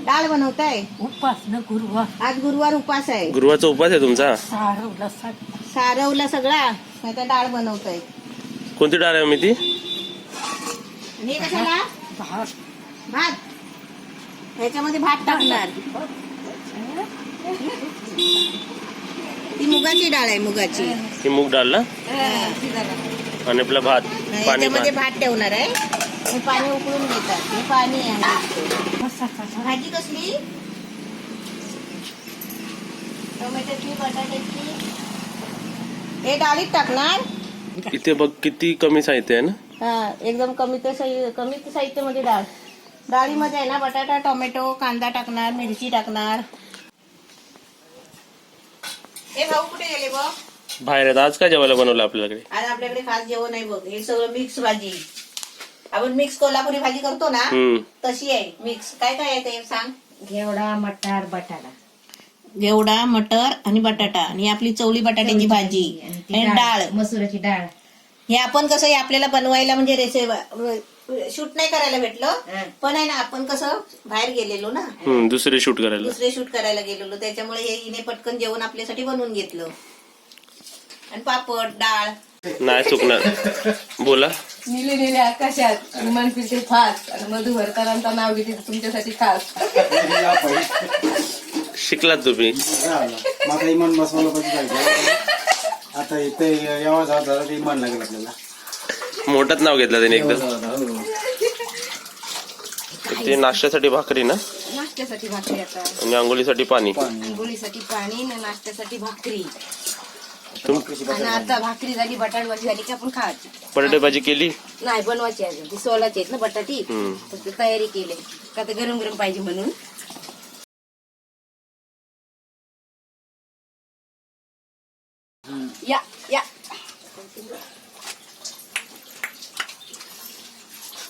डाळ बनवताय. उपास न गुरुवार. आज गुरुवार उपास आहे. गुरुवारचा उपास आहे तुमचा? सारवला सगळा आता डाळ बनवताय. कोणती डाळ आहे मी ती? आणि हे कशाला? भात. ह्याच्यामध्ये भात टाकणार. ती मुगाची डाळ आहे. मुगाची ही मूग डाळ ना. आणि आपला भात. त्याच्यामध्ये भात ठेवणार आहे. हे पाणी उकळून घेतात. हे पाणी आहे. भाजी कसली? टोमॅटोची, बटाट्याची. हे डाळीत टाकणार. इथे बघ किती कमी साहित्य आहे ना. हा, एकदम कमी साहित्यामध्ये डाळ. डाळीमध्ये आहे ना बटाटा, टोमॅटो, कांदा टाकणार, मिरची टाकणार. हे भाऊ कुठे गेले बघ? बाहेर आहेत. आज काय जेवायला बनवलं आपल्याकडे? आज आपल्याकडे खास जेवण आहे बघ. हे सगळं मिक्स भाजी. आपण मिक्स कोल्हापुरी भाजी करतो ना तशी आहे. मिक्स काय काय आहे ते सांग. घेवडा, मटार, बटाटा. घेवडा, मटर आणि बटाटा आणि आपली चवळी बटाट्याची भाजी आणि डाळ, मसुराची डाळ. हे आपण कसं आपल्याला बनवायला म्हणजे शूट नाही करायला भेटलं, पण आहे ना आपण कसं बाहेर गेलेलो ना, दुसरे शूट करायला गेलेलो, त्याच्यामुळे हे हिने पटकन जेवण आपल्यासाठी बनवून घेतलं. आणि पापड, डाळ. नाही चुकणार. बोला. निले आकाशात विमान फिरते फास्ट आणि मधु भरताना नाव घेते तुमच्यासाठी खास. शिकलात तुम्ही. माझा इमान बसवलं पाहिजे. आता इथे यावा झाला इमान लागेल आपल्याला. मोठंच नाव घेतलं त्याने एकदम. ते नाश्त्यासाठी भाकरी ना. नाश्त्यासाठी भाकरी आता. आणि आंघोळीसाठी पाणी. आंघोळीसाठी पाणी आणि नाश्त्यासाठी भाकरी. आणि आता भाकरी झाली, बटाट भाजी झाली की आपण खायची. बटाटे भाजी केली नाही, बनवायची अजून. ती सोलाची आहेत ना बटाटी, फक्त तयारी केली का तर गरम गरम पाहिजे म्हणून. या या.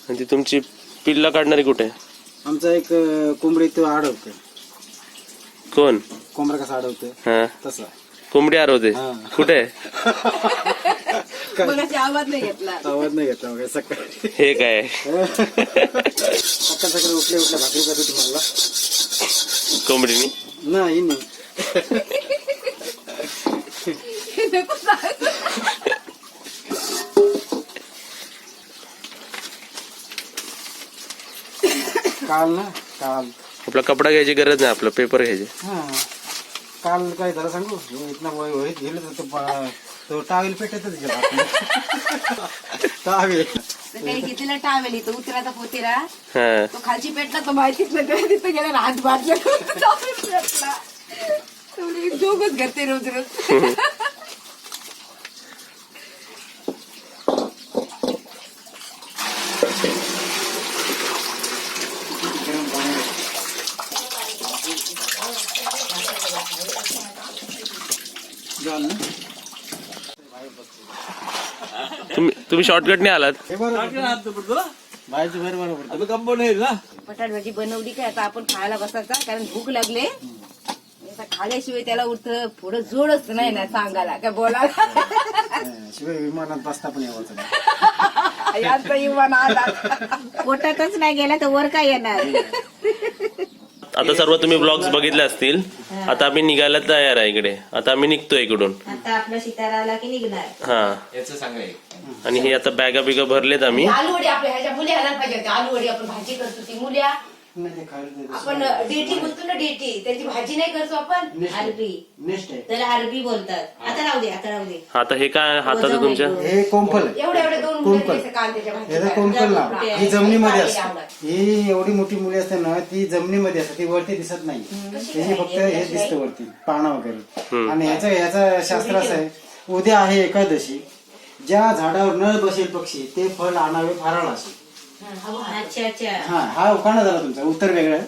आणि ती तुमची पिल्ला काढणारी कुठे? आमचा एक कोंबडी तो अडवतोय. कोण? कोंबडा कसा अडवतोय हा तसा कोंबडी आरवते. कुठे? आवाज नाही घेतला. आवाज नाही घेतला मग सकाळी. हे काय? सकाळी उठल्या उठल्या भाकरी करतो तुम्हाला कोंबडीनी? नाही नाही. काल आपला कपडा घ्यायची गरज नाही, आपला पेपर घ्यायचे. काल काय झालं सांगू. इथला वहीत गेलं तर तो टावेल पेटत टावेल काही घेतलेला टावेल इथं उतराचा पोतेरा तो खालची पेटला तो माहितीच नाही. तिथं गेला हात बाजला जोगच करते रोज रोज. तुम्ही शॉर्टकटने आलात. बटाट भाजी बनवली काय आता आपण खायला बसायचा, कारण भूक लागले. खाल्याशिवाय त्याला उठ पुढं जोडच नाही ना सांगायला काय बोलायला. शिवाय विमानात बसता पण यावं. याचा विमान आला पोटातच नाही गेला तर वर काय येणार. आता सर्व तुम्ही ब्लॉग्स बघितले असतील. आता आम्ही निघायला तयार आहे इकडे. आता आम्ही निघतोय इकडून. आता आपला सितारा आला की निघणार. आणि हे आता बॅगा बिगा भरलेत आम्ही. आलूवडी आपल्या ह्याच्या मुली आणायला पाहिजे होत्या. आलूवडी आपण भाजी करतो ती मुल्या आपण डेटी बोलतो ना, डेटी त्याची भाजी नाही करतो आपण. अरबी, त्याला अरबी बोलतात. आता राहू दे. आता हे काय हातात तुमच्या? हे कोंपल. एवढे दोन याचा कोंपल नाव. ही जमिनीमध्ये असते. ही एवढी मोठी मुली असते ना, ती जमिनीमध्ये असते. ती वरती दिसत नाही. त्याची फक्त हे दिसतं वरती पानं वगैरे. आणि ह्याचं शास्त्र असं आहे, उद्या आहे एकादशी, ज्या झाडावर न बसेल पक्षी ते फळ आणावे फराळ असे. हा उखाणा झाला तुमचा. उत्तर वेगळं.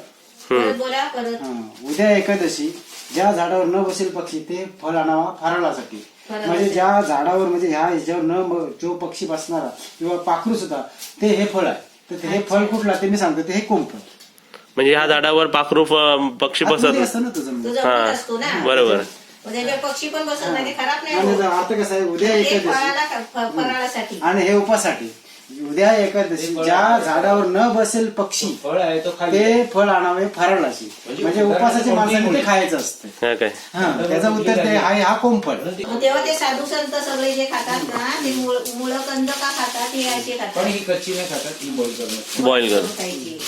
उद्या एकादशी, ज्या झाडावर न बसेल पक्षी ते फळ आणावा फराळासाठी. म्हणजे ज्या झाडावर म्हणजे ह्या ह्याच्यावर न जो पक्षी बसणारा किंवा पाखरू सुद्धा ते हे फळ आहे. तर हे फळ कुठला ते मी सांगतो, ते हे कोंबफळ. म्हणजे ह्या झाडावर पाखरू पक्षी बसत असतं ना तुझं. हा बरोबर. त्याच्यावर पक्षी पण बसत नाही, ते खराब नाही आणि होत. आता कसं आहे उद्या ते एकादशी फराळासाठी आणि हे उपासाठी उद्या एकादशी ज्या झाडावर न बसेल पक्षी फळ आहे तो खाली ते फळ आणावे फराळाची म्हणजे उपासाची माणसाने ते खायचं असतं. हा काय हा त्याचं उत्तर ते आहे हा कोंफळ. मग तेव्हा ते साधू संत सगळे जे खातात ना ते मुळकंद का खातात, हे असे पण खातात ही कच्ची नाही खातात, ही बॉईल करणं. बॉईल कर खायची.